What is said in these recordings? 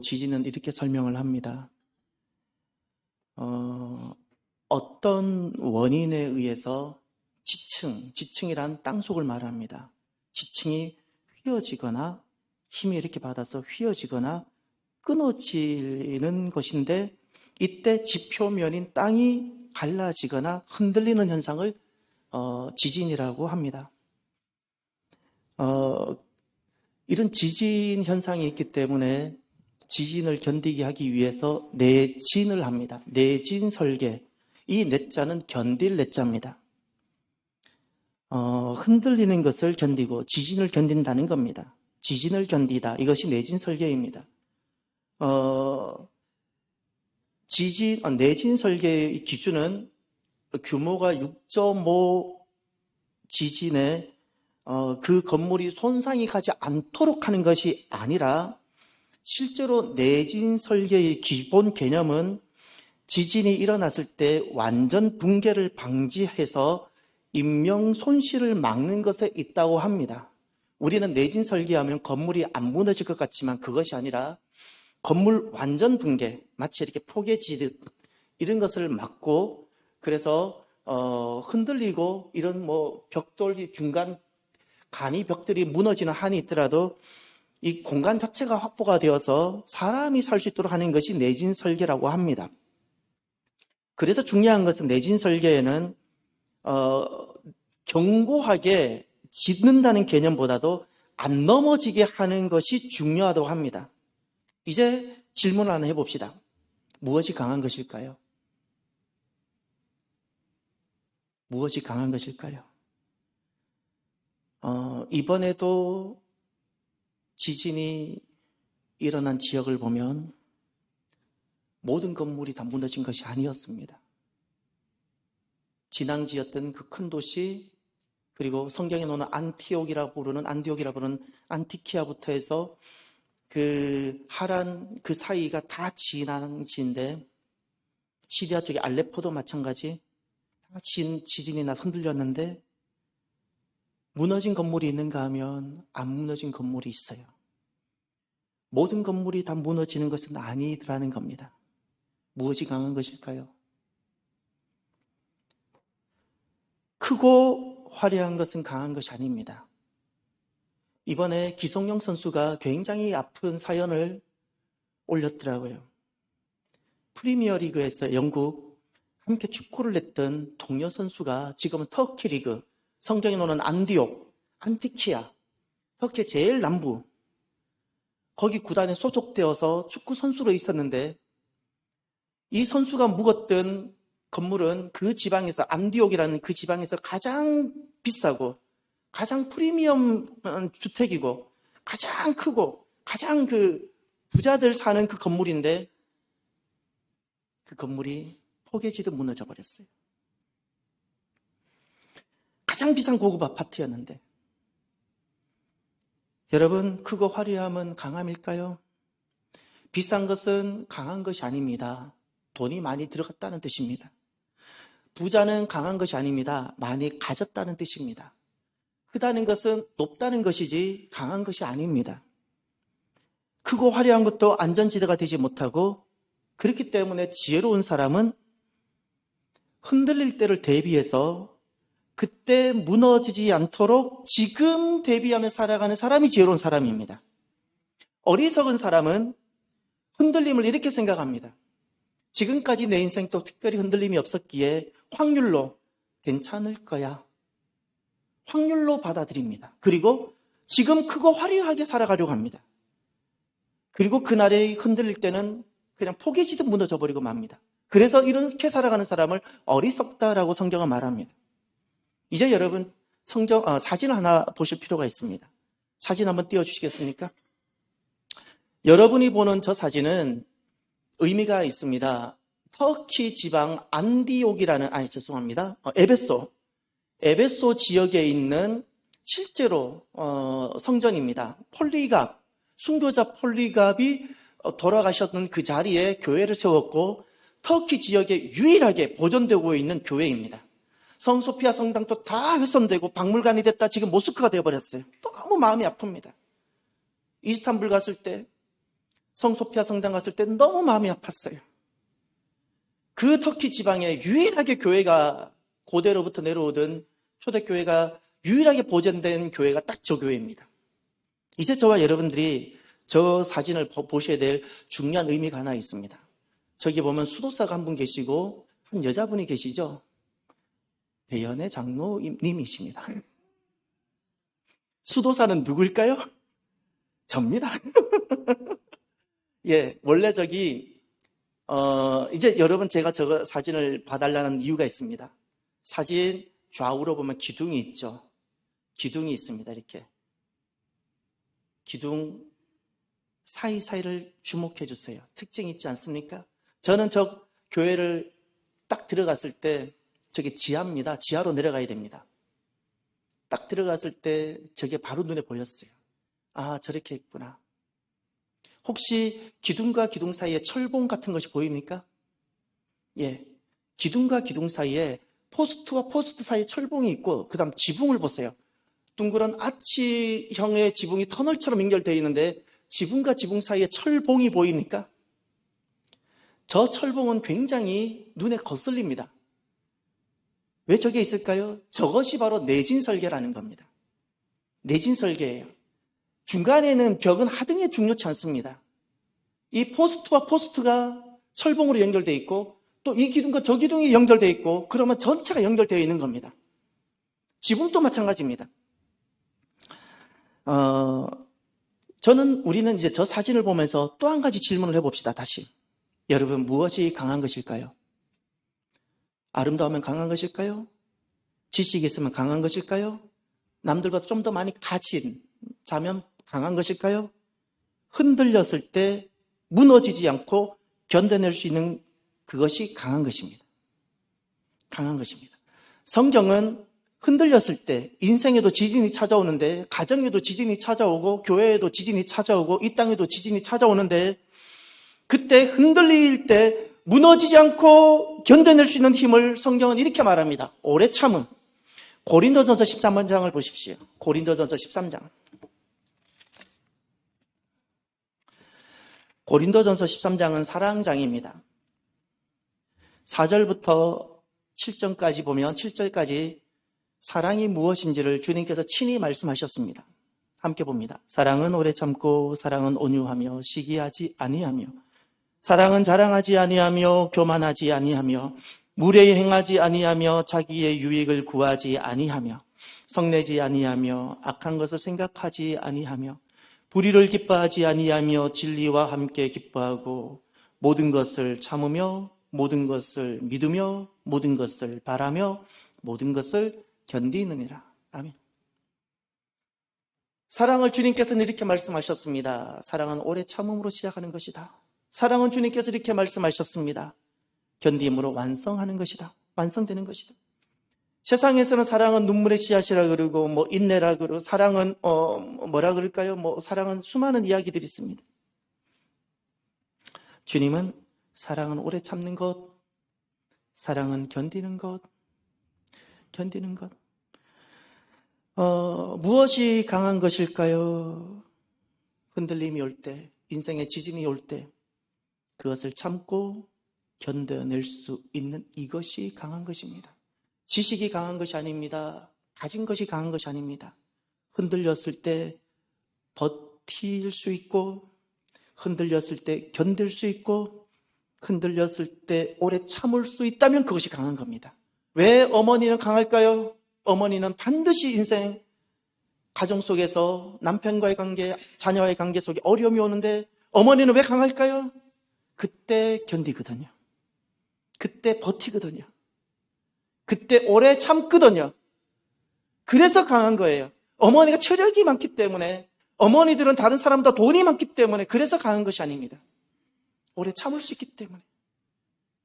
지진은 이렇게 설명을 합니다. 어떤 원인에 의해서 지층이란 땅속을 말합니다. 지층이 휘어지거나 힘이 이렇게 받아서 휘어지거나 끊어지는 것인데, 이때 지표면인 땅이 갈라지거나 흔들리는 현상을 지진이라고 합니다. 이런 지진 현상이 있기 때문에 지진을 견디게 하기 위해서 내진을 합니다. 내진 설계. 이 내자는 견딜 내자입니다. 흔들리는 것을 견디고 지진을 견딘다는 겁니다. 지진을 견디다. 이것이 내진 설계입니다. 내진 설계의 기준은 규모가 6.5 지진에 그 건물이 손상이 가지 않도록 하는 것이 아니라, 실제로 내진 설계의 기본 개념은 지진이 일어났을 때 완전 붕괴를 방지해서 인명 손실을 막는 것에 있다고 합니다. 우리는 내진 설계하면 건물이 안 무너질 것 같지만 그것이 아니라 건물 완전 붕괴, 마치 이렇게 포개지듯 이런 것을 막고, 그래서 흔들리고 이런 벽돌이 중간 간이 벽들이 무너지는 한이 있더라도 이 공간 자체가 확보가 되어서 사람이 살 수 있도록 하는 것이 내진 설계라고 합니다. 그래서 중요한 것은 내진 설계에는 견고하게 짓는다는 개념보다도 안 넘어지게 하는 것이 중요하다고 합니다. 이제 질문을 하나 해봅시다. 무엇이 강한 것일까요? 무엇이 강한 것일까요? 이번에도 지진이 일어난 지역을 보면 모든 건물이 다 무너진 것이 아니었습니다. 진앙지였던 그 큰 도시, 그리고 성경에 나오는 안티옥이라 부르는 안티키아부터 해서 그 하란 그 사이가 다 진앙지인데, 시리아 쪽의 알레포도 마찬가지, 다 지진이 나서 흔들렸는데 무너진 건물이 있는가 하면 안 무너진 건물이 있어요. 모든 건물이 다 무너지는 것은 아니더라는 겁니다. 무엇이 강한 것일까요? 크고 화려한 것은 강한 것이 아닙니다. 이번에 기성용 선수가 굉장히 아픈 사연을 올렸더라고요. 프리미어리그에서 영국 함께 축구를 했던 동료 선수가 지금은 터키 리그, 성경에 나오는 안디옥, 안티키아, 터키의 제일 남부, 거기 구단에 소속되어서 축구 선수로 있었는데, 이 선수가 묵었던 건물은 그 지방에서, 안디옥이라는 그 지방에서 가장 비싸고 가장 프리미엄 주택이고 가장 크고 가장 그 부자들 사는 그 건물인데, 그 건물이 포개지듯 무너져 버렸어요. 가장 비싼 고급 아파트였는데. 여러분, 크고 화려함은 강함일까요? 비싼 것은 강한 것이 아닙니다. 돈이 많이 들어갔다는 뜻입니다. 부자는 강한 것이 아닙니다. 많이 가졌다는 뜻입니다. 크다는 것은 높다는 것이지 강한 것이 아닙니다. 크고 화려한 것도 안전지대가 되지 못하고, 그렇기 때문에 지혜로운 사람은 흔들릴 때를 대비해서 그때 무너지지 않도록 지금 대비하며 살아가는 사람이 지혜로운 사람입니다. 어리석은 사람은 흔들림을 이렇게 생각합니다. 지금까지 내 인생도 특별히 흔들림이 없었기에 확률로 괜찮을 거야. 확률로 받아들입니다. 그리고 지금 크고 화려하게 살아가려고 합니다. 그리고 그날에 흔들릴 때는 그냥 포개지듯 무너져 버리고 맙니다. 그래서 이렇게 살아가는 사람을 어리석다라고 성경은 말합니다. 이제 여러분 사진 하나 보실 필요가 있습니다. 사진 한번 띄워주시겠습니까? 여러분이 보는 저 사진은 의미가 있습니다. 터키 지방 안디옥이라는, 에베소 지역에 있는 실제로 성전입니다. 폴리갑, 순교자 폴리갑이 돌아가셨던 그 자리에 교회를 세웠고, 터키 지역에 유일하게 보존되고 있는 교회입니다. 성소피아 성당도 다 훼손되고 박물관이 됐다 지금 모스크가 되어버렸어요. 너무 마음이 아픕니다. 이스탄불 갔을 때 성소피아 성당 갔을 때 너무 마음이 아팠어요. 그 터키 지방에 유일하게 교회가 고대로부터 내려오던 초대교회가 유일하게 보존된 교회가 딱 저 교회입니다. 이제 저와 여러분들이 저 사진을 보셔야 될 중요한 의미가 하나 있습니다. 저기 보면 수도사가 한 분 계시고 한 여자분이 계시죠? 배연의 장로님이십니다. 수도사는 누구일까요? 접니다. 예, 원래 이제 여러분 제가 저 사진을 봐달라는 이유가 있습니다. 사진 좌우로 보면 기둥이 있죠. 기둥이 있습니다. 이렇게. 기둥 사이사이를 주목해 주세요. 특징이 있지 않습니까? 저는 저 교회를 딱 들어갔을 때 저게 지하입니다. 지하로 내려가야 됩니다. 딱 들어갔을 때 저게 바로 눈에 보였어요. 아, 저렇게 있구나. 혹시 기둥과 기둥 사이에 철봉 같은 것이 보입니까? 예. 기둥과 기둥 사이에 포스트와 포스트 사이에 철봉이 있고 그 다음 지붕을 보세요. 둥그런 아치형의 지붕이 터널처럼 연결되어 있는데 지붕과 지붕 사이에 철봉이 보입니까? 저 철봉은 굉장히 눈에 거슬립니다. 왜 저게 있을까요? 저것이 바로 내진설계라는 겁니다. 내진설계예요. 중간에는 벽은 하등에 중요치 않습니다. 이 포스트와 포스트가 철봉으로 연결되어 있고 또 이 기둥과 저 기둥이 연결되어 있고 그러면 전체가 연결되어 있는 겁니다. 지붕도 마찬가지입니다. 우리는 이제 저 사진을 보면서 또 한 가지 질문을 해봅시다. 다시. 여러분, 무엇이 강한 것일까요? 아름다우면 강한 것일까요? 지식이 있으면 강한 것일까요? 남들보다 좀 더 많이 가진 자면 강한 것일까요? 흔들렸을 때 무너지지 않고 견뎌낼 수 있는 그것이 강한 것입니다. 강한 것입니다. 성경은 흔들렸을 때 인생에도 지진이 찾아오는데 가정에도 지진이 찾아오고 교회에도 지진이 찾아오고 이 땅에도 지진이 찾아오는데 그때 흔들릴 때 무너지지 않고 견뎌낼 수 있는 힘을 성경은 이렇게 말합니다. 오래 참음. 고린도전서 13장을 보십시오. 고린도전서 13장. 고린도전서 13장은 사랑장입니다. 4절부터 7절까지 보면 7절까지 사랑이 무엇인지를 주님께서 친히 말씀하셨습니다. 함께 봅니다. 사랑은 오래 참고 사랑은 온유하며 시기하지 아니하며 사랑은 자랑하지 아니하며 교만하지 아니하며 무례히 행하지 아니하며 자기의 유익을 구하지 아니하며 성내지 아니하며 악한 것을 생각하지 아니하며 불의를 기뻐하지 아니하며 진리와 함께 기뻐하고 모든 것을 참으며 모든 것을 믿으며 모든 것을 바라며 모든 것을 견디느니라. 아멘. 사랑을 주님께서는 이렇게 말씀하셨습니다. 사랑은 오래 참음으로 시작하는 것이다. 사랑은 주님께서 이렇게 말씀하셨습니다. 견딤으로 완성하는 것이다. 완성되는 것이다. 세상에서는 사랑은 눈물의 씨앗이라 그러고 인내라 그러고 사랑은 뭐라 그럴까요? 사랑은 수많은 이야기들이 있습니다. 주님은 사랑은 오래 참는 것, 사랑은 견디는 것, 견디는 것. 무엇이 강한 것일까요? 흔들림이 올 때, 인생의 지진이 올 때 그것을 참고 견뎌낼 수 있는 이것이 강한 것입니다. 지식이 강한 것이 아닙니다. 가진 것이 강한 것이 아닙니다. 흔들렸을 때 버틸 수 있고 흔들렸을 때 견딜 수 있고 흔들렸을 때 오래 참을 수 있다면 그것이 강한 겁니다. 왜 어머니는 강할까요? 어머니는 반드시 인생 가정 속에서 남편과의 관계, 자녀와의 관계 속에 어려움이 오는데 어머니는 왜 강할까요? 그때 견디거든요. 그때 버티거든요. 그때 오래 참거든요. 그래서 강한 거예요. 어머니가 체력이 많기 때문에 어머니들은 다른 사람보다 돈이 많기 때문에 그래서 강한 것이 아닙니다. 오래 참을 수 있기 때문에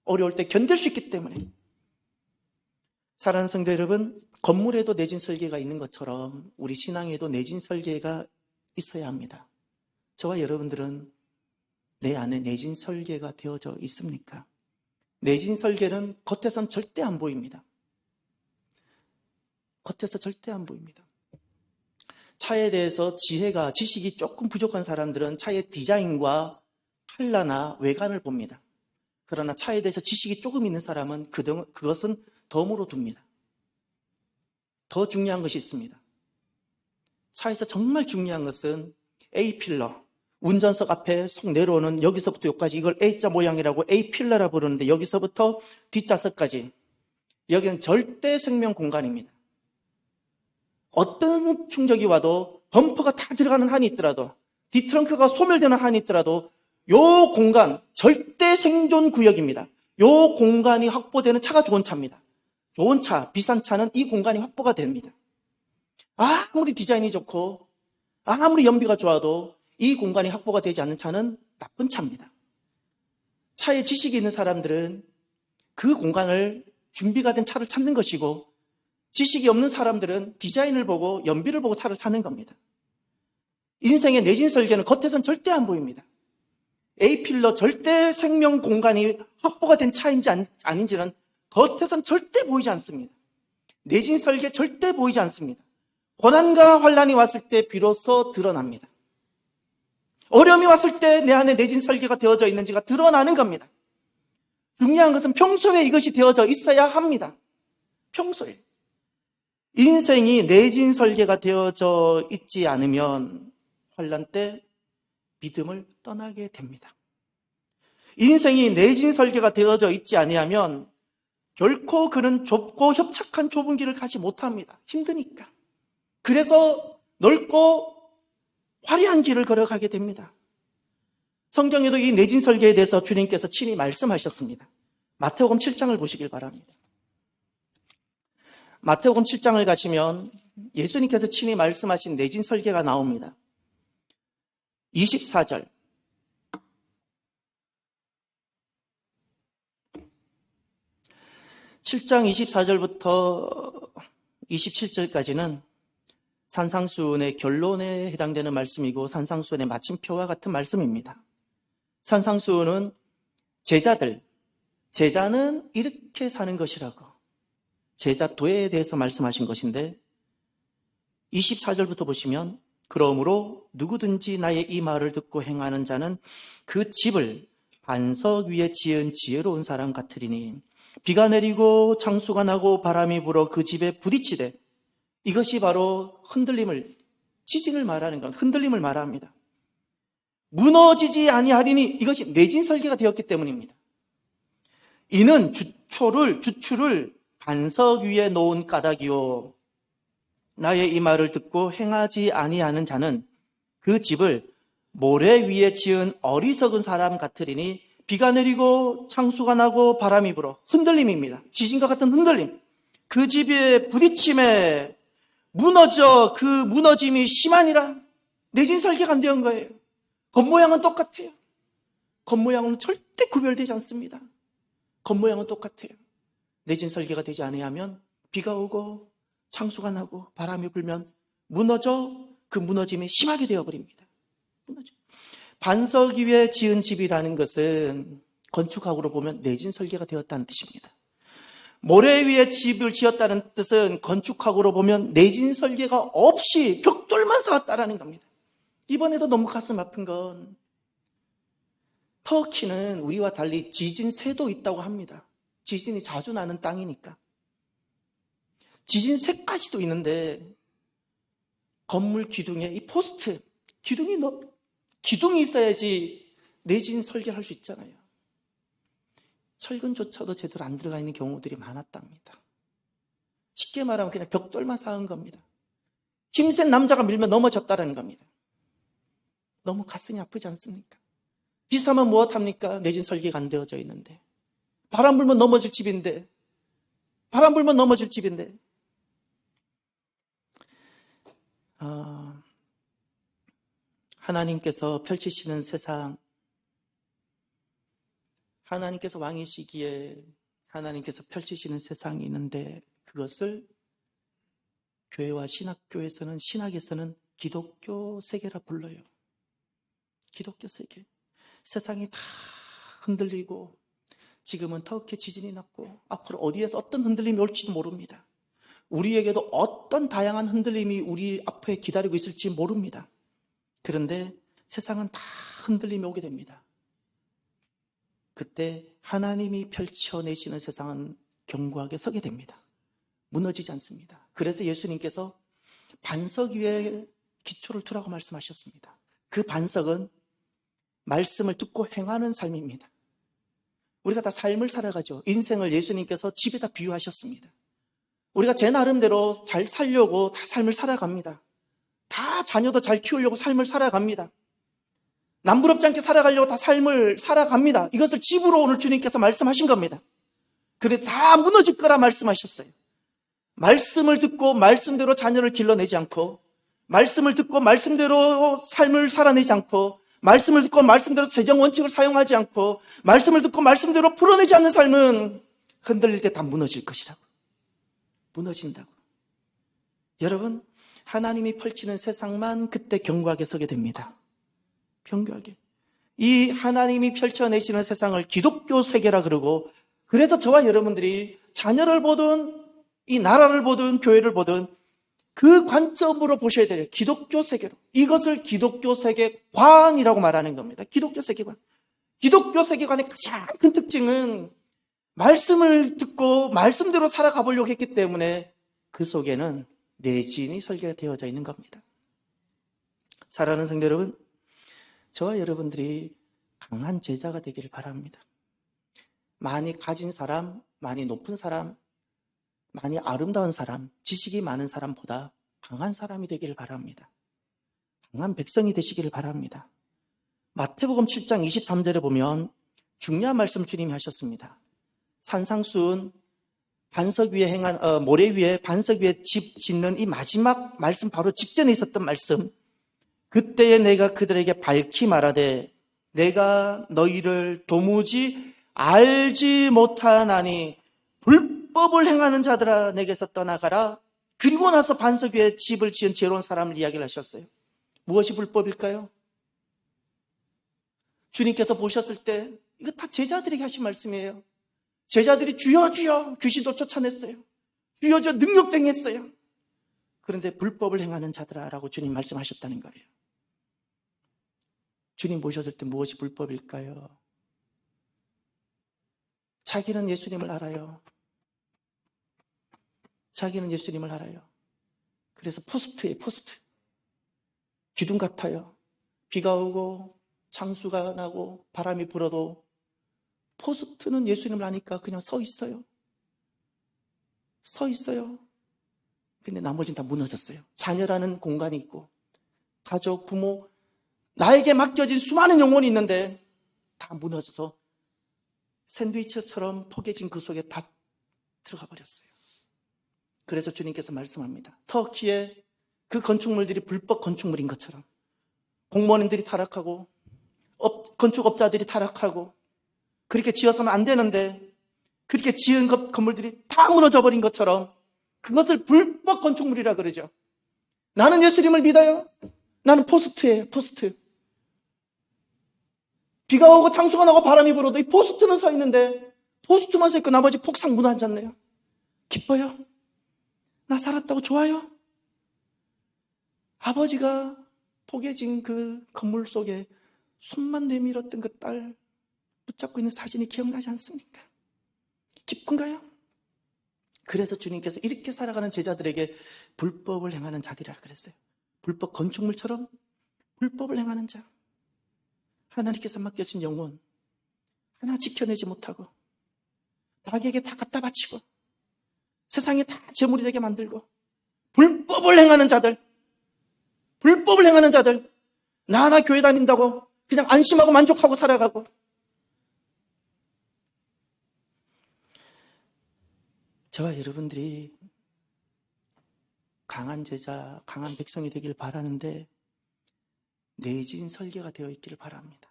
어려울 때 견딜 수 있기 때문에 사랑하는 성도 여러분, 건물에도 내진 설계가 있는 것처럼 우리 신앙에도 내진 설계가 있어야 합니다. 저와 여러분들은 내 안에 내진 설계가 되어져 있습니까? 내진 설계는 겉에선 절대 안 보입니다. 겉에서 절대 안 보입니다. 차에 대해서 지식이 조금 부족한 사람들은 차의 디자인과 한라나 외관을 봅니다. 그러나 차에 대해서 지식이 조금 있는 사람은 그것은 덤으로 둡니다. 더 중요한 것이 있습니다. 차에서 정말 중요한 것은 A필러, 운전석 앞에 속 내려오는 여기서부터 여기까지, 이걸 A자 모양이라고 A필러라 부르는데, 여기서부터 뒷좌석까지, 여기는 절대 생명 공간입니다. 어떤 충격이 와도, 범퍼가 다 들어가는 한이 있더라도, 뒤트렁크가 소멸되는 한이 있더라도 요 공간 절대 생존 구역입니다. 요 공간이 확보되는 차가 좋은 차입니다. 좋은 차, 비싼 차는 이 공간이 확보가 됩니다. 아무리 디자인이 좋고 아무리 연비가 좋아도 이 공간이 확보가 되지 않는 차는 나쁜 차입니다. 차에 지식이 있는 사람들은 그 공간을, 준비가 된 차를 찾는 것이고, 지식이 없는 사람들은 디자인을 보고 연비를 보고 차를 찾는 겁니다. 인생의 내진 설계는 겉에선 절대 안 보입니다. A필러 절대 생명 공간이 확보가 된 차인지 아닌지는 겉에선 절대 보이지 않습니다. 내진 설계 절대 보이지 않습니다. 고난과 환란이 왔을 때 비로소 드러납니다. 어려움이 왔을 때 내 안에 내진 설계가 되어져 있는지가 드러나는 겁니다. 중요한 것은 평소에 이것이 되어져 있어야 합니다. 평소에. 인생이 내진 설계가 되어져 있지 않으면 환란 때 믿음을 떠나게 됩니다. 인생이 내진 설계가 되어져 있지 아니하면 결코 그는 좁고 협착한 좁은 길을 가지 못합니다. 힘드니까. 그래서 넓고 화려한 길을 걸어가게 됩니다. 성경에도 이 내진 설계에 대해서 주님께서 친히 말씀하셨습니다. 마태복음 7장을 보시길 바랍니다. 마태복음 7장을 가시면 예수님께서 친히 말씀하신 내진 설계가 나옵니다. 24절. (7장) 24절부터 27절까지는 산상수훈의 결론에 해당되는 말씀이고 산상수훈의 마침표와 같은 말씀입니다. 산상수훈은 제자는 이렇게 사는 것이라고, 제자도에 대해서 말씀하신 것인데, 24절부터 보시면 그러므로 누구든지 나의 이 말을 듣고 행하는 자는 그 집을 반석 위에 지은 지혜로운 사람 같으리니 비가 내리고 창수가 나고 바람이 불어 그 집에 부딪히되, 이것이 바로 지진을 말하는 것, 흔들림을 말합니다. 무너지지 아니하리니 이것이 내진 설계가 되었기 때문입니다. 이는 주추를 반석 위에 놓은 까닭이요 나의 이 말을 듣고 행하지 아니하는 자는 그 집을 모래 위에 지은 어리석은 사람 같으리니 비가 내리고 창수가 나고 바람이 불어, 흔들림입니다. 지진과 같은 흔들림. 그 집에 부딪힘에 무너져, 그 무너짐이 심하니라. 내진 설계가 안 되는 거예요. 겉모양은 똑같아요. 겉모양은 절대 구별되지 않습니다. 겉모양은 똑같아요. 내진 설계가 되지 아니하면 비가 오고 창수가 나고 바람이 불면 그 무너짐이 심하게 되어버립니다. 반석 위에 지은 집이라는 것은 건축학으로 보면 내진 설계가 되었다는 뜻입니다. 모래 위에 집을 지었다는 뜻은 건축학으로 보면 내진 설계가 없이 벽돌만 쌓았다라는 겁니다. 이번에도 너무 가슴 아픈 건, 터키는 우리와 달리 지진세도 있다고 합니다. 지진이 자주 나는 땅이니까. 지진세까지도 있는데 건물 기둥에 이 포스트, 기둥이 있어야지 내진 설계를 할 수 있잖아요. 철근조차도 제대로 안 들어가 있는 경우들이 많았답니다. 쉽게 말하면 그냥 벽돌만 쌓은 겁니다. 힘센 남자가 밀면 넘어졌다는 겁니다. 너무 가슴이 아프지 않습니까? 비싸면 무엇합니까? 내진 설계가 안 되어져 있는데. 바람 불면 넘어질 집인데. 하나님께서 펼치시는 세상, 하나님께서 왕이시기에 하나님께서 펼치시는 세상이 있는데, 그것을 교회와 신학에서는 기독교 세계라 불러요. 기독교 세계. 세상이 다 흔들리고, 지금은 터키 지진이 났고, 앞으로 어디에서 어떤 흔들림이 올지도 모릅니다. 우리에게도 어떤 다양한 흔들림이 우리 앞에 기다리고 있을지 모릅니다. 그런데 세상은 다 흔들림이 오게 됩니다. 그때 하나님이 펼쳐내시는 세상은 견고하게 서게 됩니다. 무너지지 않습니다. 그래서 예수님께서 반석 위에 기초를 두라고 말씀하셨습니다. 그 반석은 말씀을 듣고 행하는 삶입니다. 우리가 다 삶을 살아가죠. 인생을 예수님께서 집에다 비유하셨습니다. 우리가 제 나름대로 잘 살려고 다 삶을 살아갑니다. 다 자녀도 잘 키우려고 삶을 살아갑니다. 남부럽지 않게 살아가려고 다 삶을 살아갑니다. 이것을 집으로 오늘 주님께서 말씀하신 겁니다. 그래 다 무너질 거라 말씀하셨어요. 말씀을 듣고 말씀대로 자녀를 길러내지 않고, 말씀을 듣고 말씀대로 삶을 살아내지 않고, 말씀을 듣고 말씀대로 재정 원칙을 사용하지 않고, 말씀을 듣고 말씀대로 풀어내지 않는 삶은 흔들릴 때 다 무너질 것이라고. 무너진다고. 여러분, 하나님이 펼치는 세상만 그때 견고하게 서게 됩니다. 견고하게. 이 하나님이 펼쳐내시는 세상을 기독교 세계라 그러고, 그래서 저와 여러분들이 자녀를 보든 이 나라를 보든 교회를 보든 그 관점으로 보셔야 돼요. 기독교 세계로. 이것을 기독교 세계관이라고 말하는 겁니다. 기독교 세계관. 기독교 세계관의 가장 큰 특징은 말씀을 듣고 말씀대로 살아가 보려고 했기 때문에 그 속에는 내진이 설계가 되어져 있는 겁니다. 사랑하는 성도 여러분, 저와 여러분들이 강한 제자가 되기를 바랍니다. 많이 가진 사람, 많이 높은 사람, 많이 아름다운 사람, 지식이 많은 사람보다 강한 사람이 되기를 바랍니다. 강한 백성이 되시기를 바랍니다. 마태복음 7장 23절에 보면 중요한 말씀 주님이 하셨습니다. 산상수훈 반석 위에 모래 위에 반석 위에 집 짓는 이 마지막 말씀 바로 직전에 있었던 말씀. 그때에 내가 그들에게 밝히 말하되 내가 너희를 도무지 알지 못하나니 불법을 행하는 자들아 내게서 떠나가라. 그리고 나서 반석 위에 집을 지은 지혜로운 사람을 이야기를 하셨어요. 무엇이 불법일까요? 주님께서 보셨을 때 이거 다 제자들에게 하신 말씀이에요. 제자들이 주여 주여 귀신도 쫓아냈어요. 주여 주여 능력도 행했어요. 그런데 불법을 행하는 자들아라고 주님 말씀하셨다는 거예요. 주님 보셨을 때 무엇이 불법일까요? 자기는 예수님을 알아요. 자기는 예수님을 알아요. 그래서 포스트예요, 포스트. 기둥 같아요. 비가 오고 창수가 나고 바람이 불어도 포스트는 예수님을 아니까 그냥 서 있어요. 서 있어요. 근데 나머지는 다 무너졌어요. 자녀라는 공간이 있고 가족, 부모, 나에게 맡겨진 수많은 영혼이 있는데 다 무너져서 샌드위치처럼 포개진 그 속에 다 들어가 버렸어요. 그래서 주님께서 말씀합니다. 터키의 그 건축물들이 불법 건축물인 것처럼 공무원들이 타락하고 건축업자들이 타락하고 그렇게 지어서는 안 되는데 그렇게 지은 건물들이 다 무너져 버린 것처럼 그것을 불법 건축물이라 그러죠. 나는 예수님을 믿어요. 나는 포스트예요, 포스트. 비가 오고 창수가 나고 바람이 불어도 이 포스트는 서 있는데 포스트만 서 있고 나머지 폭삭 무너졌네요. 기뻐요? 나 살았다고 좋아요? 아버지가 포개진 그 건물 속에 손만 내밀었던 그 딸 붙잡고 있는 사진이 기억나지 않습니까? 기쁜가요? 그래서 주님께서 이렇게 살아가는 제자들에게 불법을 행하는 자들이라 그랬어요. 불법 건축물처럼 불법을 행하는 자. 하나님께서 맡겨진 영혼 하나 지켜내지 못하고 낙에게 다 갖다 바치고 세상에 다 재물이 되게 만들고 불법을 행하는 자들, 불법을 행하는 자들, 나 하나 교회 다닌다고 그냥 안심하고 만족하고 살아가고. 저와 여러분들이 강한 제자, 강한 백성이 되길 바라는데 내진 설계가 되어 있기를 바랍니다.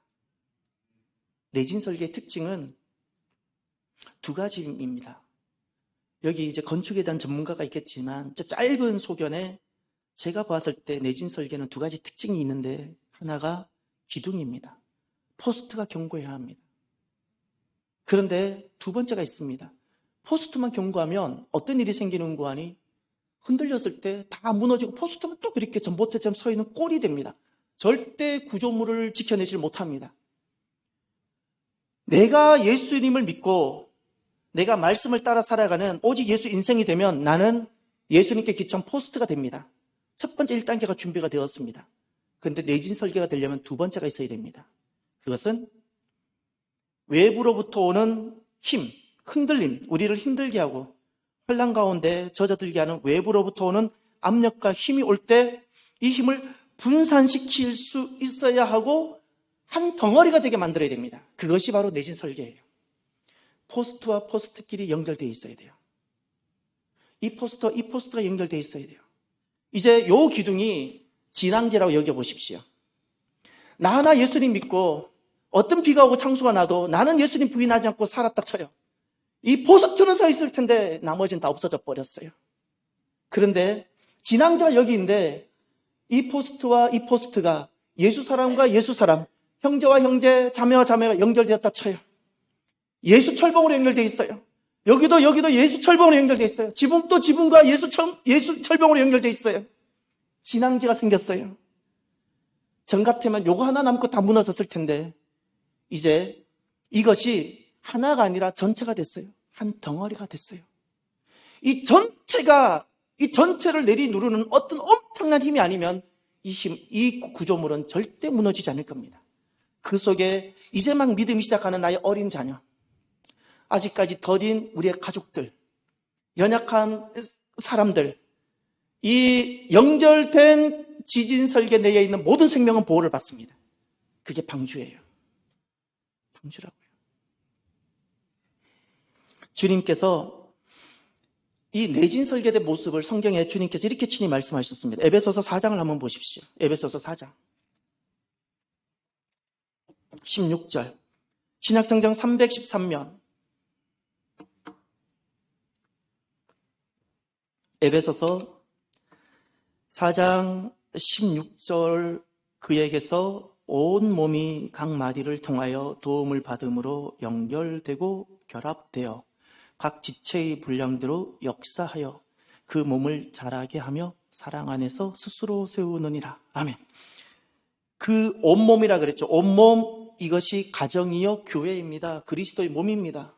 내진 설계의 특징은 두 가지입니다. 여기 이제 건축에 대한 전문가가 있겠지만 짧은 소견에 제가 봤을 때 내진 설계는 두 가지 특징이 있는데 하나가 기둥입니다. 포스트가 견고해야 합니다. 그런데 두 번째가 있습니다. 포스트만 견고하면 어떤 일이 생기는 거 아니? 흔들렸을 때 다 무너지고 포스트만 또 그렇게 전봇대처럼 서 있는 꼴이 됩니다. 절대 구조물을 지켜내질 못합니다. 내가 예수님을 믿고 내가 말씀을 따라 살아가는 오직 예수 인생이 되면 나는 예수님께 기초한 포스트가 됩니다. 첫 번째 1단계가 준비가 되었습니다. 그런데 내진 설계가 되려면 두 번째가 있어야 됩니다. 그것은 외부로부터 오는 힘, 흔들림, 우리를 힘들게 하고 혼란 가운데 젖어들게 하는 외부로부터 오는 압력과 힘이 올 때 이 힘을 분산시킬 수 있어야 하고 한 덩어리가 되게 만들어야 됩니다. 그것이 바로 내진 설계예요. 포스트와 포스트끼리 연결되어 있어야 돼요. 이 포스트와 이 포스트가 연결되어 있어야 돼요. 이제 요 기둥이 진앙지라고 여겨보십시오. 나 하나 예수님 믿고 어떤 비가 오고 창수가 나도 나는 예수님 부인하지 않고 살았다 쳐요. 이 포스트는 서 있을 텐데 나머지는 다 없어져 버렸어요. 그런데 진앙지가 여기 있는데 이 포스트와 이 포스트가 예수 사람과 예수 사람, 형제와 형제, 자매와 자매가 연결되었다 쳐요. 예수 철봉으로 연결되어 있어요. 여기도 예수 철봉으로 연결되어 있어요. 지붕도 지붕과 예수 철봉으로 연결되어 있어요. 진앙지가 생겼어요. 전 같으면 요거 하나 남고 다 무너졌을 텐데 이제 이것이 하나가 아니라 전체가 됐어요. 한 덩어리가 됐어요. 이 전체를 내리누르는 어떤 엄청난 힘이 아니면 이 구조물은 절대 무너지지 않을 겁니다. 그 속에 이제 막 믿음이 시작하는 나의 어린 자녀, 아직까지 더딘 우리의 가족들, 연약한 사람들, 이 연결된 지진 설계 내에 있는 모든 생명은 보호를 받습니다. 그게 방주예요. 방주라고요. 주님께서 이 내진 설계된 모습을 성경에 주님께서 이렇게 친히 말씀하셨습니다. 에베소서 4장을 한번 보십시오. 에베소서 4장 16절 신약성경 313면 에베소서 4장 16절 그에게서 온 몸이 각 마디를 통하여 도움을 받음으로 연결되고 결합되어 각 지체의 분량대로 역사하여 그 몸을 자라게 하며 사랑 안에서 스스로 세우느니라. 아멘. 그 온몸이라 그랬죠. 온몸, 이것이 가정이요 교회입니다. 그리스도의 몸입니다.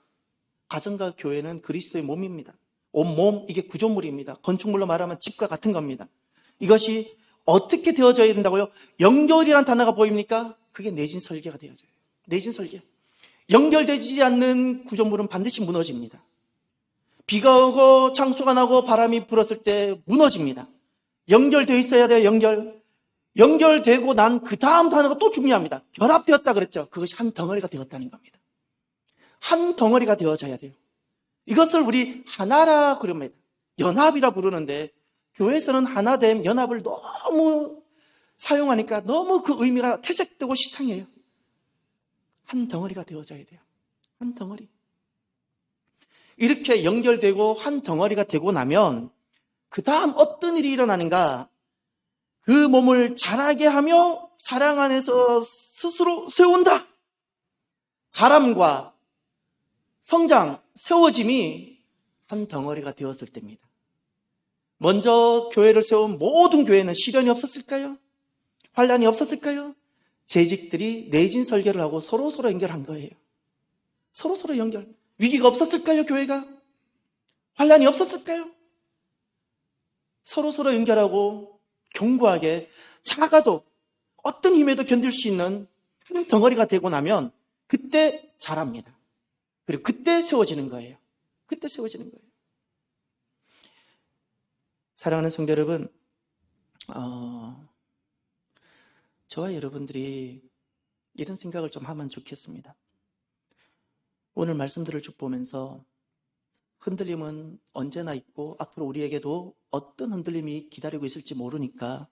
가정과 교회는 그리스도의 몸입니다. 온몸, 이게 구조물입니다. 건축물로 말하면 집과 같은 겁니다. 이것이 어떻게 되어져야 된다고요? 연결이라는 단어가 보입니까? 그게 내진 설계가 되어져요. 내진 설계. 연결되지 않는 구조물은 반드시 무너집니다. 비가 오고 창수가 나고 바람이 불었을 때 무너집니다. 연결되어 있어야 돼요. 연결되고 난 그 다음 단어가 또 중요합니다. 결합되었다 그랬죠. 그것이 한 덩어리가 되었다는 겁니다. 한 덩어리가 되어져야 돼요. 이것을 우리 하나라 그럽니다. 연합이라 부르는데 교회에서는 하나됨, 연합을 너무 사용하니까 너무 그 의미가 퇴색되고 시탕해요. 한 덩어리가 되어져야 돼요. 한 덩어리. 이렇게 연결되고 한 덩어리가 되고 나면 그 다음 어떤 일이 일어나는가? 그 몸을 자라게 하며 사랑 안에서 스스로 세운다. 자람과 성장, 세워짐이 한 덩어리가 되었을 때입니다. 먼저 교회를 세운 모든 교회는 시련이 없었을까요? 환란이 없었을까요? 재직들이 내진 설계를 하고 서로서로 연결한 거예요. 서로서로 연결. 위기가 없었을까요? 교회가? 환란이 없었을까요? 서로서로 연결하고 견고하게 작아도 어떤 힘에도 견딜 수 있는 한 덩어리가 되고 나면 그때 자랍니다. 그리고 그때 세워지는 거예요. 그때 세워지는 거예요. 사랑하는 성도 여러분, 저와 여러분들이 이런 생각을 좀 하면 좋겠습니다. 오늘 말씀들을 쭉 보면서 흔들림은 언제나 있고 앞으로 우리에게도 어떤 흔들림이 기다리고 있을지 모르니까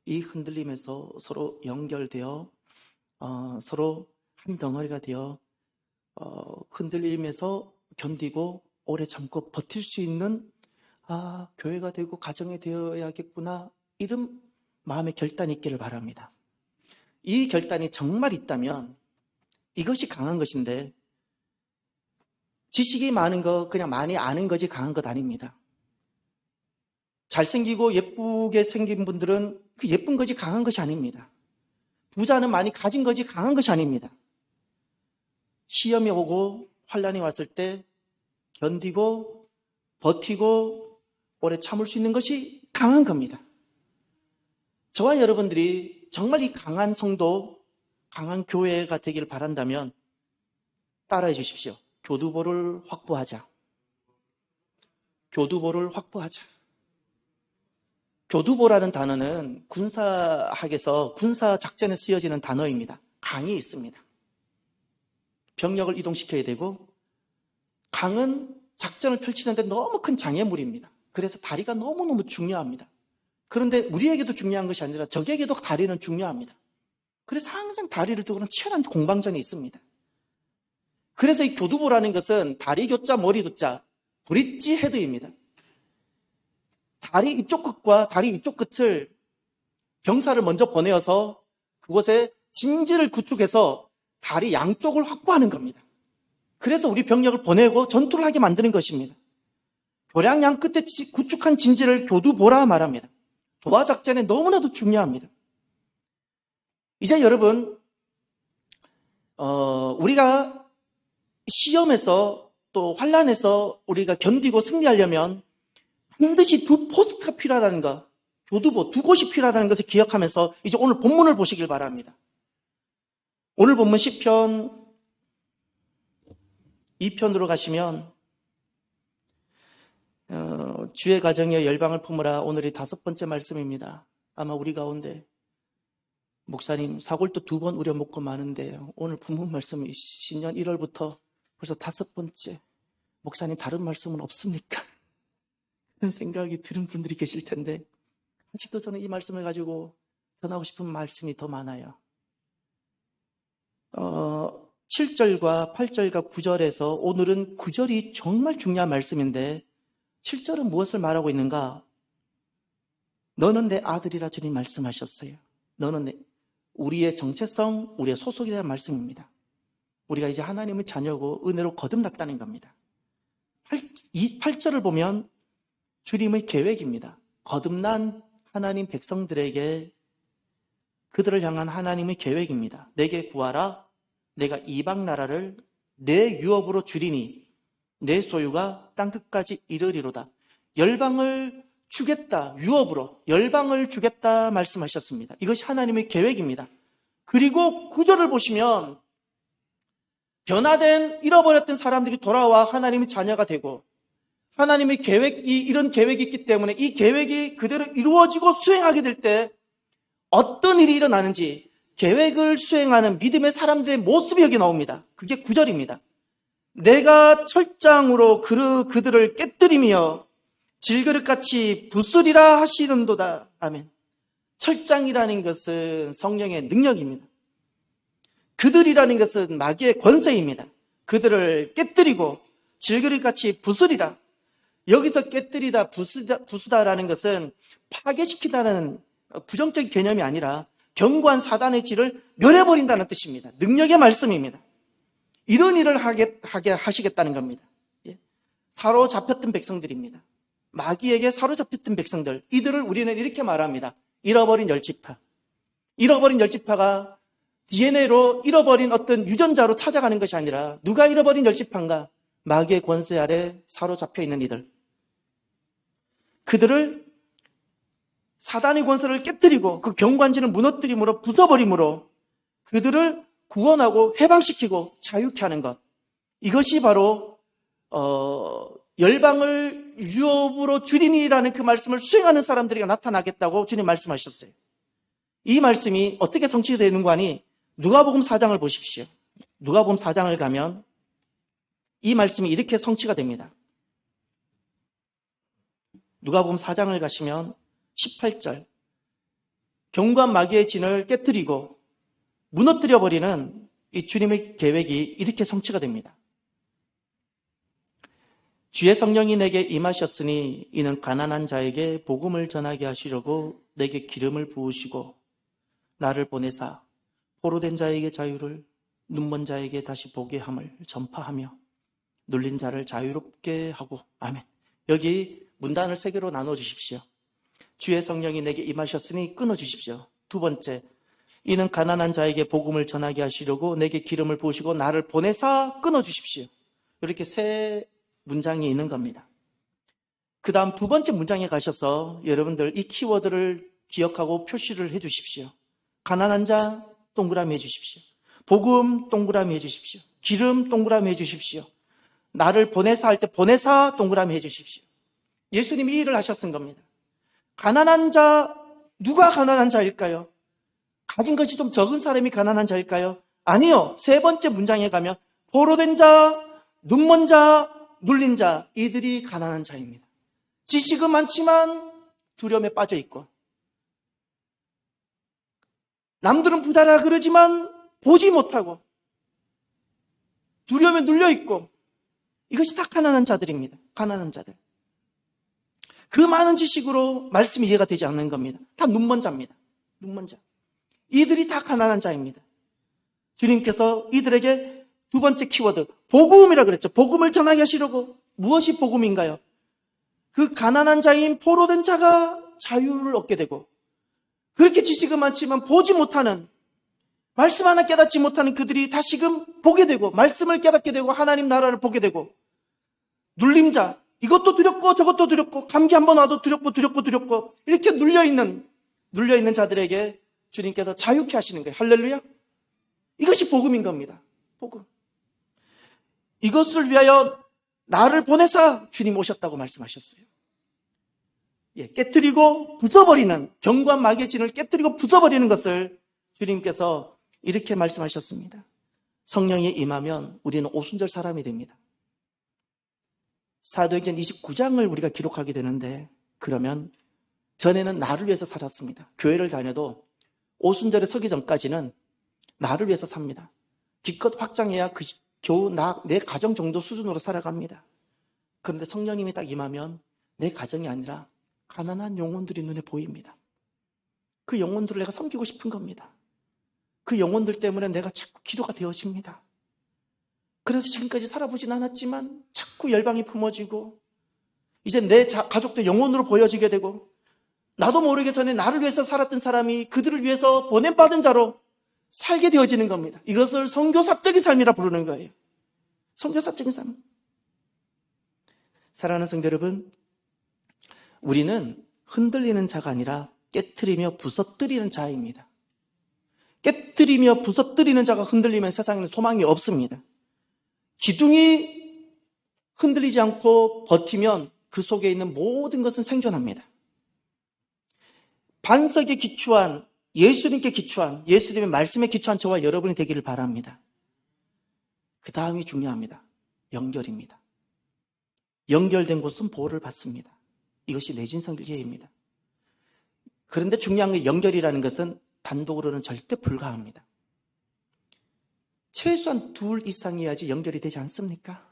이 흔들림에서 서로 연결되어 서로 한 덩어리가 되어 흔들림에서 견디고 오래 참고 버틸 수 있는 교회가 되고 가정이 되어야겠구나, 이런 마음의 결단이 있기를 바랍니다. 이 결단이 정말 있다면 이것이 강한 것인데, 지식이 많은 거, 그냥 많이 아는 것이 강한 것 아닙니다. 잘생기고 예쁘게 생긴 분들은 그 예쁜 것이 강한 것이 아닙니다. 부자는 많이 가진 것이 강한 것이 아닙니다. 시험이 오고 환난이 왔을 때 견디고 버티고 오래 참을 수 있는 것이 강한 겁니다. 저와 여러분들이 정말 이 강한 성도, 강한 교회가 되기를 바란다면 따라해 주십시오. 교두보를 확보하자. 교두보를 확보하자. 교두보라는 단어는 군사학에서 군사작전에 쓰여지는 단어입니다. 강이 있습니다. 병력을 이동시켜야 되고, 강은 작전을 펼치는데 너무 큰 장애물입니다. 그래서 다리가 너무너무 중요합니다. 그런데 우리에게도 중요한 것이 아니라 적에게도 다리는 중요합니다. 그래서 항상 다리를 두고는 치열한 공방전이 있습니다. 그래서 이 교두보라는 것은 다리 교자, 머리 두자, 브릿지 헤드입니다. 다리 이쪽 끝과 다리 이쪽 끝을 병사를 먼저 보내어서 그곳에 진지를 구축해서 다리 양쪽을 확보하는 겁니다. 그래서 우리 병력을 보내고 전투를 하게 만드는 것입니다. 교량 양 끝에 구축한 진지를 교두보라 말합니다. 도하 작전에 너무나도 중요합니다. 이제 여러분, 우리가 시험에서 또 환난에서 우리가 견디고 승리하려면 반드시 두 포스트가 필요하다는 것, 교두보 두 곳이 필요하다는 것을 기억하면서 이제 오늘 본문을 보시길 바랍니다. 오늘 본문 시편 2편으로 가시면 주의 가정에 열방을 품으라. 오늘이 5번째 말씀입니다. 아마 우리 가운데 목사님 사골도 2번 우려 먹고 마는데요. 오늘 본문 말씀이 신년 1월부터 벌써 5번째. 목사님 다른 말씀은 없습니까? 그런 생각이 드는 분들이 계실 텐데 아직도 저는 이 말씀을 가지고 전하고 싶은 말씀이 더 많아요. 7절과 8절과 9절에서 오늘은 9절이 정말 중요한 말씀인데 7절은 무엇을 말하고 있는가? 너는 내 아들이라 주님 말씀하셨어요. 너는 우리의 정체성, 우리의 소속에 대한 말씀입니다. 우리가 이제 하나님의 자녀고 은혜로 거듭났다는 겁니다. 8절을 보면 주님의 계획입니다. 거듭난 하나님 백성들에게 그들을 향한 하나님의 계획입니다. 내게 구하라. 내가 이방 나라를 내 유업으로 주리니 내 소유가 땅끝까지 이르리로다. 열방을 주겠다. 유업으로 열방을 주겠다 말씀하셨습니다. 이것이 하나님의 계획입니다. 그리고 9절을 보시면 변화된 잃어버렸던 사람들이 돌아와 하나님의 자녀가 되고 하나님의 계획이 이런 계획이 있기 때문에 이 계획이 그대로 이루어지고 수행하게 될 때 어떤 일이 일어나는지 계획을 수행하는 믿음의 사람들의 모습이 여기 나옵니다. 그게 9절입니다. 내가 철장으로 그들을 깨뜨리며 질그릇같이 부수리라 하시는도다. 아멘. 철장이라는 것은 성령의 능력입니다. 그들이라는 것은 마귀의 권세입니다. 그들을 깨뜨리고 질그릇같이 부수리라. 여기서 깨뜨리다, 부수다라는 것은 파괴시키다는 부정적인 개념이 아니라 견고한 사단의 질을 멸해버린다는 뜻입니다. 능력의 말씀입니다. 이런 일을 하게 하시겠다는 겁니다. 사로잡혔던 백성들입니다. 마귀에게 사로잡혔던 백성들, 이들을 우리는 이렇게 말합니다. 잃어버린 열지파. 잃어버린 열지파가 DNA로 잃어버린 어떤 유전자로 찾아가는 것이 아니라 누가 잃어버린 열지파인가? 마귀의 권세 아래 사로잡혀 있는 이들. 그들을 사단의 권세를 깨뜨리고 그 경관지를 무너뜨림으로 부숴버림으로 그들을 구원하고 해방시키고 자유케 하는 것. 이것이 바로 열방을 유업으로 주리니라는 그 말씀을 수행하는 사람들이 나타나겠다고 주님 말씀하셨어요. 이 말씀이 어떻게 성취되는가 하니 누가복음 4장을 보십시오. 누가복음 4장을 가면 이 말씀이 이렇게 성취가 됩니다. 누가복음 4장을 가시면 18절 경관 마귀의 진을 깨뜨리고 무너뜨려버리는 이 주님의 계획이 이렇게 성취가 됩니다. 주의 성령이 내게 임하셨으니 이는 가난한 자에게 복음을 전하게 하시려고 내게 기름을 부으시고 나를 보내사 포로된 자에게 자유를 눈먼 자에게 다시 보게 함을 전파하며 눌린 자를 자유롭게 하고 아멘. 여기 문단을 3개로 나눠 주십시오. 주의 성령이 내게 임하셨으니 끊어 주십시오. 2번째, 이는 가난한 자에게 복음을 전하게 하시려고 내게 기름을 부으시고 나를 보내사 끊어주십시오. 이렇게 세 문장이 있는 겁니다. 그 다음 두 번째 문장에 가셔서 여러분들 이 키워드를 기억하고 표시를 해 주십시오. 가난한 자 동그라미 해 주십시오. 복음 동그라미 해 주십시오. 기름 동그라미 해 주십시오. 나를 보내사 할 때 보내사 동그라미 해 주십시오. 예수님이 이 일을 하셨던 겁니다. 가난한 자, 누가 가난한 자일까요? 가진 것이 좀 적은 사람이 가난한 자일까요? 아니요. 세 번째 문장에 가면 포로된 자, 눈먼 자, 눌린 자, 이들이 가난한 자입니다. 지식은 많지만 두려움에 빠져 있고, 남들은 부자라 그러지만 보지 못하고 두려움에 눌려 있고, 이것이 다 가난한 자들입니다. 가난한 자들. 그 많은 지식으로 말씀이 이해가 되지 않는 겁니다. 다 눈먼 자입니다. 눈먼 자. 이들이 다 가난한 자입니다. 주님께서 이들에게 두 번째 키워드, 복음이라고 그랬죠. 복음을 전하게 하시려고. 무엇이 복음인가요? 그 가난한 자인 포로된 자가 자유를 얻게 되고, 그렇게 지식은 많지만 보지 못하는, 말씀 하나 깨닫지 못하는 그들이 다시금 보게 되고, 말씀을 깨닫게 되고, 하나님 나라를 보게 되고, 눌림자, 이것도 두렵고 저것도 두렵고, 감기 한번 와도 두렵고 이렇게 눌려있는 자들에게 주님께서 자유케 하시는 거예요. 할렐루야. 이것이 복음인 겁니다. 복음. 이것을 위하여 나를 보내사 주님 오셨다고 말씀하셨어요. 깨뜨리고 부숴버리는, 경관 마귀의 진을 깨뜨리고 부숴버리는 것을 주님께서 이렇게 말씀하셨습니다. 성령이 임하면 우리는 오순절 사람이 됩니다. 사도행전 29장을 우리가 기록하게 되는데, 그러면 전에는 나를 위해서 살았습니다. 교회를 다녀도 오순절에 서기 전까지는 나를 위해서 삽니다. 기껏 확장해야 겨우 내 가정 정도 수준으로 살아갑니다. 그런데 성령님이 딱 임하면 내 가정이 아니라 가난한 영혼들이 눈에 보입니다. 그 영혼들을 내가 섬기고 싶은 겁니다. 그 영혼들 때문에 내가 자꾸 기도가 되어집니다. 그래서 지금까지 살아보진 않았지만 자꾸 열방이 품어지고, 이제 내 가족도 영혼으로 보여지게 되고, 나도 모르게 전에 나를 위해서 살았던 사람이 그들을 위해서 보냄받은 자로 살게 되어지는 겁니다. 이것을 선교사적인 삶이라 부르는 거예요. 선교사적인 삶. 사랑하는 성도 여러분, 우리는 흔들리는 자가 아니라 깨트리며 부서뜨리는 자입니다. 깨트리며 부서뜨리는 자가 흔들리면 세상에는 소망이 없습니다. 기둥이 흔들리지 않고 버티면 그 속에 있는 모든 것은 생존합니다. 반석에 기초한, 예수님께 기초한, 예수님의 말씀에 기초한 저와 여러분이 되기를 바랍니다. 그 다음이 중요합니다. 연결입니다. 연결된 곳은 보호를 받습니다. 이것이 내진성교회입니다. 그런데 중요한 게, 연결이라는 것은 단독으로는 절대 불가합니다. 최소한 둘 이상이어야지 연결이 되지 않습니까?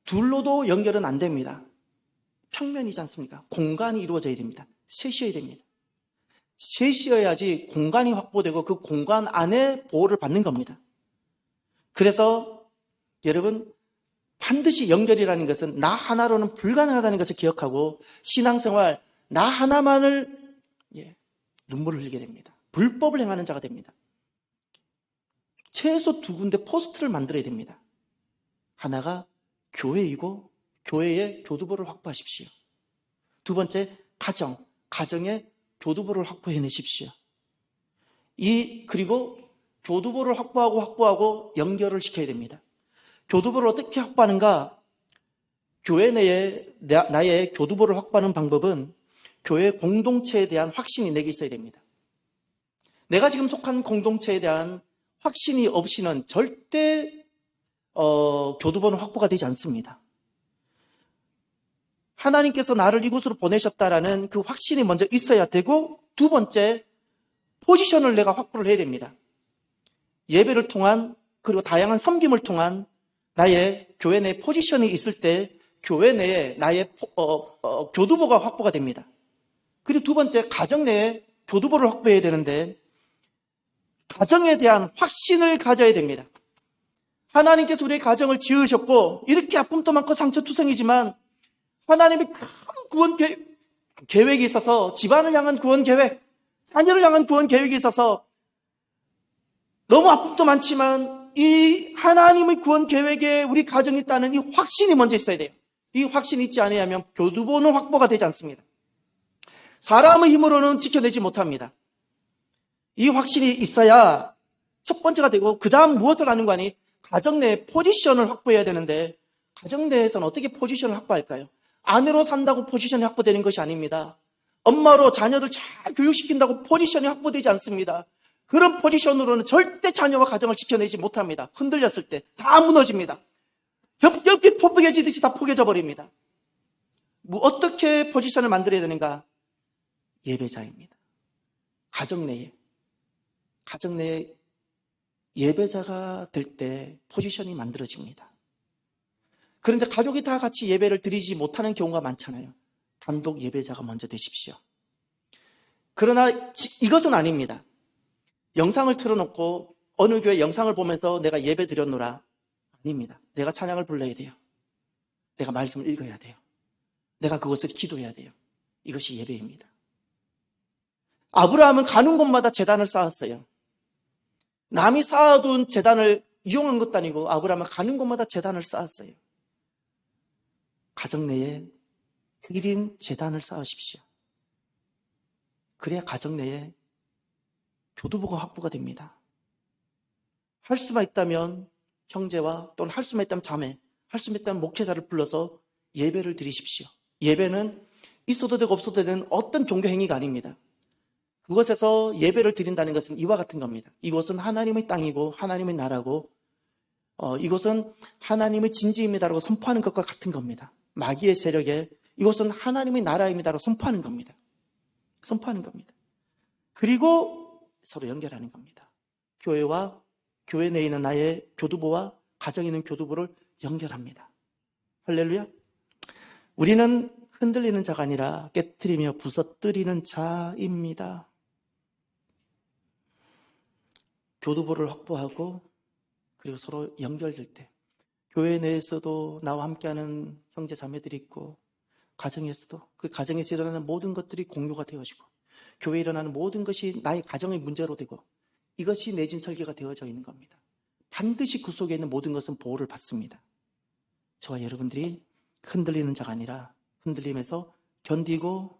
둘로도 연결은 안 됩니다. 평면이지 않습니까? 공간이 이루어져야 됩니다. 셋이어야 됩니다. 셋이어야지 공간이 확보되고 그 공간 안에 보호를 받는 겁니다. 그래서 여러분, 반드시 연결이라는 것은 나 하나로는 불가능하다는 것을 기억하고, 신앙생활 나 하나만을 눈물을 흘리게 됩니다. 불법을 행하는 자가 됩니다. 최소 두 군데 포스트를 만들어야 됩니다. 하나가 교회이고, 교회에 교두보를 확보하십시오. 두 번째, 가정에 교두보를 확보해내십시오. 그리고 교두보를 확보하고 연결을 시켜야 됩니다. 교두보를 어떻게 확보하는가? 교회 내에 나의 교두보를 확보하는 방법은 교회 공동체에 대한 확신이 내게 있어야 됩니다. 내가 지금 속한 공동체에 대한 확신이 없이는 절대 교두보는 확보가 되지 않습니다. 하나님께서 나를 이곳으로 보내셨다라는 그 확신이 먼저 있어야 되고, 두 번째, 포지션을 내가 확보를 해야 됩니다. 예배를 통한, 그리고 다양한 섬김을 통한 나의 교회 내 포지션이 있을 때 교회 내에 나의 교두보가 확보가 됩니다. 그리고 두 번째, 가정 내에 교두보를 확보해야 되는데, 가정에 대한 확신을 가져야 됩니다. 하나님께서 우리의 가정을 지으셨고, 이렇게 아픔도 많고 상처투성이지만 하나님의 큰 구원 계획이 있어서, 집안을 향한 구원 계획, 자녀를 향한 구원 계획이 있어서 너무 아픔도 많지만 이 하나님의 구원 계획에 우리 가정이 있다는 이 확신이 먼저 있어야 돼요. 이 확신이 있지 않으면 교두보는 확보가 되지 않습니다. 사람의 힘으로는 지켜내지 못합니다. 이 확신이 있어야 첫 번째가 되고, 그 다음 무엇을 하는 거 아니? 가정 내에 포지션을 확보해야 되는데, 가정 내에서는 어떻게 포지션을 확보할까요? 아내로 산다고 포지션이 확보되는 것이 아닙니다. 엄마로 자녀들 잘 교육시킨다고 포지션이 확보되지 않습니다. 그런 포지션으로는 절대 자녀와 가정을 지켜내지 못합니다. 흔들렸을 때 다 무너집니다. 겹겹이 포개지듯이 다 포개져 버립니다. 어떻게 포지션을 만들어야 되는가? 예배자입니다. 가정 내에 예배자가 될 때 포지션이 만들어집니다. 그런데 가족이 다 같이 예배를 드리지 못하는 경우가 많잖아요. 단독 예배자가 먼저 되십시오. 그러나 이것은 아닙니다. 영상을 틀어놓고 어느 교회 영상을 보면서 내가 예배 드렸노라. 아닙니다. 내가 찬양을 불러야 돼요. 내가 말씀을 읽어야 돼요. 내가 그것을 기도해야 돼요. 이것이 예배입니다. 아브라함은 가는 곳마다 제단을 쌓았어요. 남이 쌓아둔 제단을 이용한 것도 아니고 아브라함은 가는 곳마다 제단을 쌓았어요. 가정 내에 1인 제단을 쌓으십시오. 그래야 가정 내에 교두보가 확보가 됩니다. 할 수만 있다면 형제와, 또는 할 수만 있다면 자매, 할 수만 있다면 목회자를 불러서 예배를 드리십시오. 예배는 있어도 되고 없어도 되는 어떤 종교 행위가 아닙니다. 그곳에서 예배를 드린다는 것은 이와 같은 겁니다. 이곳은 하나님의 땅이고 하나님의 나라고 이곳은 하나님의 진지입니다라고 선포하는 것과 같은 겁니다. 마귀의 세력에 이곳은 하나님의 나라입니다라고 선포하는 겁니다. 선포하는 겁니다. 그리고 서로 연결하는 겁니다. 교회와 교회 내에 있는 나의 교두보와 가정에 있는 교두보를 연결합니다. 할렐루야. 우리는 흔들리는 자가 아니라 깨트리며 부서뜨리는 자입니다. 교두보를 확보하고 그리고 서로 연결될 때 교회 내에서도 나와 함께하는 형제 자매들이 있고 가정에서도 그 가정에서 일어나는 모든 것들이 공유가 되어지고 교회에 일어나는 모든 것이 나의 가정의 문제로 되고 이것이 내진 설계가 되어져 있는 겁니다. 반드시 그 속에 있는 모든 것은 보호를 받습니다. 저와 여러분들이 흔들리는 자가 아니라 흔들림에서 견디고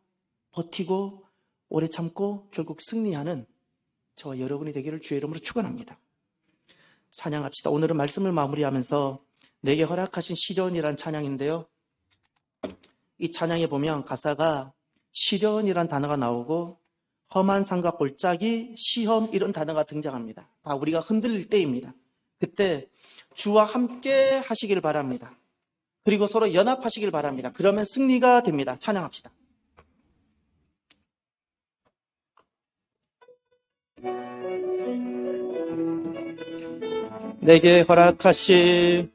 버티고 오래 참고 결국 승리하는 저와 여러분이 되기를 주의 이름으로 축원합니다. 찬양합시다. 오늘은 말씀을 마무리하면서 내게 허락하신 시련이란 찬양인데요. 이 찬양에 보면 가사가 시련이란 단어가 나오고 험한 산과 골짜기, 시험 이런 단어가 등장합니다. 다 우리가 흔들릴 때입니다. 그때 주와 함께 하시길 바랍니다. 그리고 서로 연합하시길 바랍니다. 그러면 승리가 됩니다. 찬양합시다. 내게 허락하신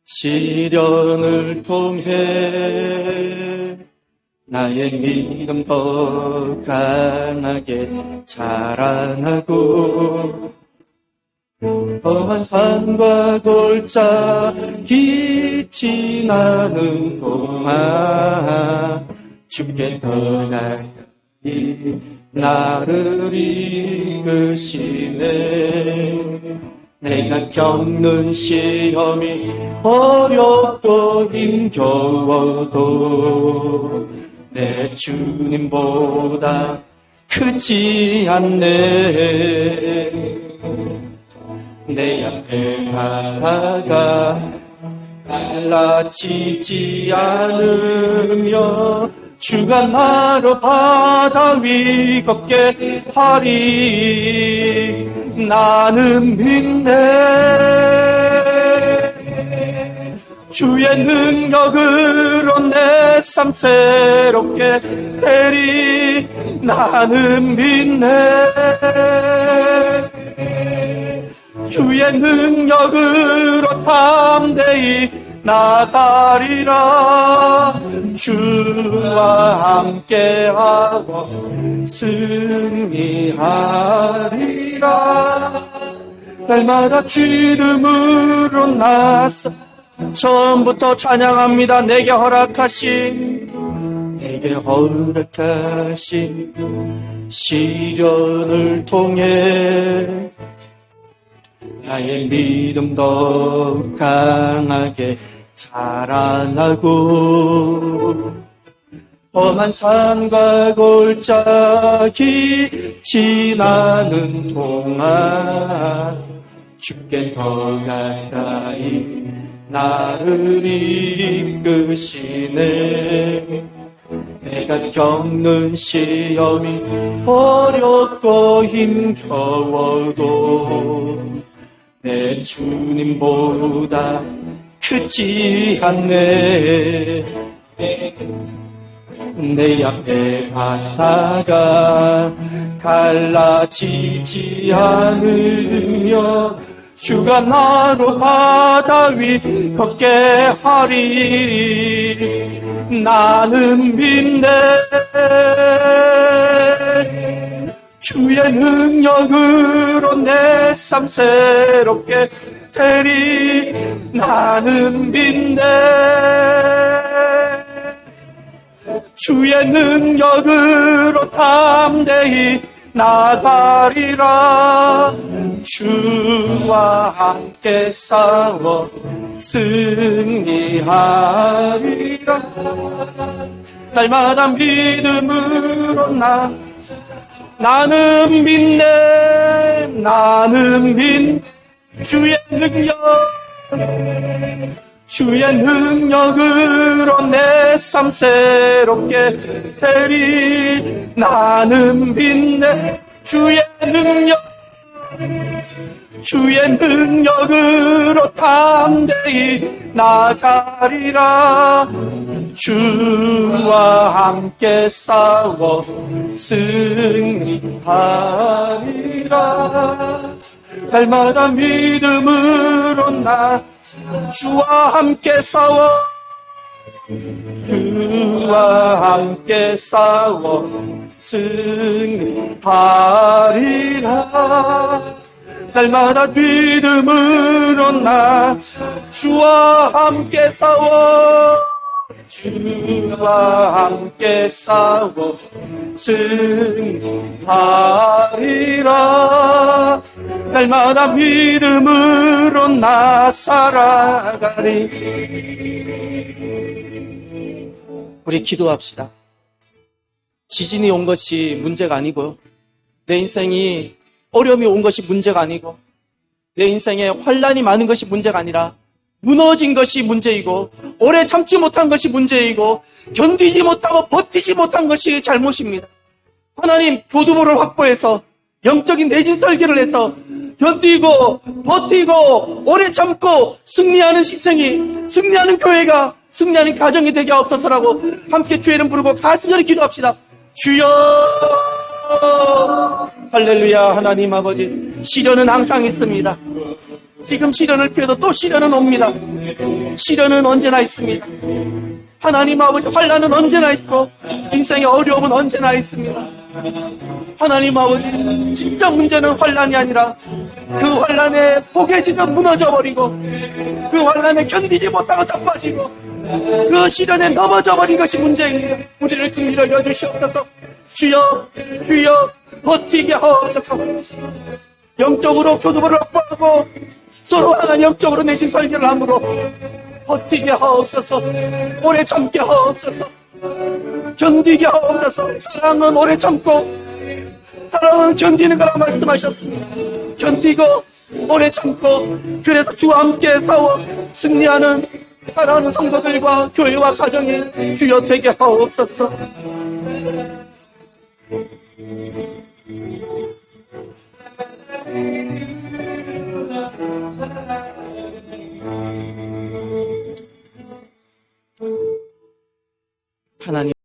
시련을 통해 나의 믿음 더 강하게 자라나고 험한 산과 골짜기 지나는 동안 주께 더 가까이 나를 이끄시네. 내가 겪는 시험이 어렵고 힘겨워도 내 주님보다 크지 않네. 내 앞에 바다가 갈라지지 않으며 주가 나로 바다 위 걷게 하리. 나는 믿네. 주의 능력으로 내 삶 새롭게 되리. 나는 믿네. 주의 능력으로 담대히 나가리라. 주와 함께하고 승리하리라. 날마다 주름으로 나서 처음부터 찬양합니다. 내게 허락하신 내게 허락하신 시련을 통해 나의 믿음 더 강하게 자라나고 험한 산과 골짜기 지나는 동안 주께 더 가까이 나를 이끄시네. 내가 겪는 시험이 어렵고 힘겨워도 내 주님보다 크지 않네. 내 앞에 바다가 갈라지지 않으며 주가 나로 바다 위 걷게 하리니 나는 믿네. 주의 능력으로 내 삶 새롭게 되리. 나는 믿네. 주의 능력으로 담대히 나가리라. 주와 함께 싸워 승리하리라. 날마다 믿음으로 나는 믿네. 나는 믿네. 주의 능력으로 내 삶 새롭게 되리. 나는 믿네. 주의 능력으로 담대히 나가리라. 주와 함께 싸워 승리하리라. 날마다 믿음으로 주와 함께 싸워 승리하리라. 날마다 믿음으로 주와 함께 싸워 승리하리라. 날마다 믿음으로 살아가리. 우리 기도합시다. 지진이 온 것이 문제가 아니고요, 내 인생이 어려움이 온 것이 문제가 아니고, 내 인생에 환난이 많은 것이 문제가 아니라 무너진 것이 문제이고, 오래 참지 못한 것이 문제이고, 견디지 못하고 버티지 못한 것이 잘못입니다. 하나님, 교두보를 확보해서 영적인 내진 설계를 해서 견디고 버티고 오래 참고 승리하는 시청이, 승리하는 교회가, 승리하는 가정이 되게 하옵소서라고 함께 주의 이름 부르고 간절히 기도합시다. 주여. 할렐루야. 하나님 아버지, 시련은 항상 있습니다. 지금 시련을 피해도 또 시련은 옵니다. 시련은 언제나 있습니다. 하나님 아버지, 환난은 언제나 있고 인생의 어려움은 언제나 있습니다. 하나님 아버지, 진짜 문제는 환난이 아니라 그 환난에 포개지듯 무너져버리고, 그 환난에 견디지 못하고 자빠지고, 그 시련에 넘어져버린 것이 문제입니다. 우리를 좀 밀어 주시옵소서. 주여, 주여, 버티게 하옵소서. 영적으로 교두보를 확보하고 서로 하나님 영적으로 내신 설계를 함으로 버티게 하옵소서. 오래 참게 하옵소서. 견디게 하옵소서. 사랑은 오래 참고 사랑은 견디는 거라 말씀하셨습니다. 견디고 오래 참고, 그래서 주와 함께 싸워 승리하는 사랑하는 성도들과 교회와 가정이 주여 되게 하옵소서. 하나님